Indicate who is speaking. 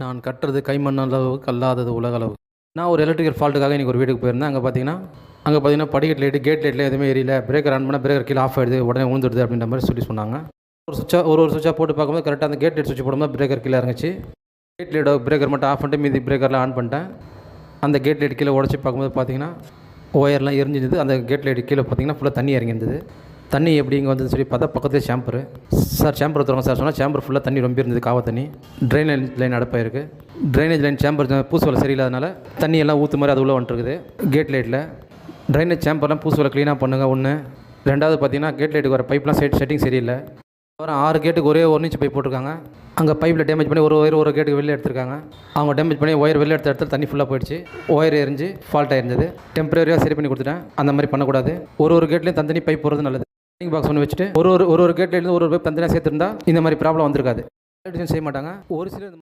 Speaker 1: நான் கட்டுறது கைமண் அளவுக்கு அல்லாதது உலகளவு. நான் ஒரு எலக்ட்ரிக்கல் ஃபால்ட்டுக்காக இன்றைக்கி ஒரு வீட்டுக்கு போயிருந்தேன். அங்கே பார்த்தீங்கன்னா படிக்கட் லைட்டு, கேட் லைட்டில் எதுவுமே எரியல. பிரேக்கர் ஆன் பண்ணால் பிரேக்கர் கீழே ஆஃப் ஆகிடுது, உடனே விழுந்துடுது அப்படின்ற மாதிரி சொல்லி சொன்னாங்க. ஒரு சுவிட்சாக போட்டு பார்க்கும்போது கரெக்டாக அந்த கேட் லைட் சுவிட்ச் போடும்போது பிரேக்கர் கீழே இறங்குச்சு. கேட் லைட்டோட பிரேக்கர் மட்டும் ஆஃப் பண்ணிட்டு மீதி பிரேக்கர்லாம் ஆன் பண்ணிட்டேன். அந்த கேட் லைட் கீழே உடச்சி பார்க்கும்போது பார்த்தீங்கன்னா ஒயர்லாம் எரிஞ்சிருந்தது. அந்த கேட் லைட் கீழே பார்த்தீங்கன்னா ஃபுல்லாக தண்ணி இறங்கியிருந்தது. தண்ணி எப்படி இங்கே வந்து சொல்லி பார்த்தா பக்கத்துலேயே சேம்பரு. சார் சேம்பர் ஊற்றுறவங்க சார் சொன்னால் சேம்பர் ஃபுல்லாக தண்ணி ரொம்ப இருந்தது, காவ தண்ணி. ட்ரைனேஜ் லைன் அடப்பாயிருக்கு. ட்ரைனேஜ் லைன் சேம்பர் பூசு வேலை சரியில்லாதனால தண்ணி எல்லாம் ஊற்று மாதிரி அது உள்ளே வந்துட்டுருக்குது. கேட் லைட்டில் ட்ரைனேஜ் சேம்பர்லாம் பூசு வேலை க்ளீனாக பண்ணுங்கள் ஒன்று. ரெண்டாவது பார்த்தீங்கன்னா கேட் லைட்டுக்கு வர பைப்லாம் செட்டிங் சரியில்லை. அப்புறம் 6 கேட்டுக்கு ஒரே 1 இன்ச் பைப் போட்டிருக்காங்க. அங்கே பைப்பில் டேமேஜ் பண்ணி ஒரு கேட்டுக்கு வெளியே எடுத்திருக்காங்க. அவங்க டேமேஜ் பண்ணி ஒயர் வெளியே எடுத்த இடத்துல தண்ணி ஃபுல்லாக போயிடுச்சு. ஒயர் எரிஞ்சு ஃபால்ட் ஆயிருந்தது. டெம்பரரியாக சரி பண்ணி கொடுத்துட்டேன். அந்த மாதிரி பண்ணக்கூடாது. ஒரு கேட்லேயும் தனித்தனி பைப் போடுறது நல்லது. பாக்ஸ் ஒன்று வச்சுட்டு ஒரு கேட்லேருந்து ஒரு பைப் தனித்தனியாக சேர்த்துருந்தா இந்த மாதிரி ப்ராப்ளம் வந்திருக்காது. செய்ய மாட்டாங்க ஒரு சில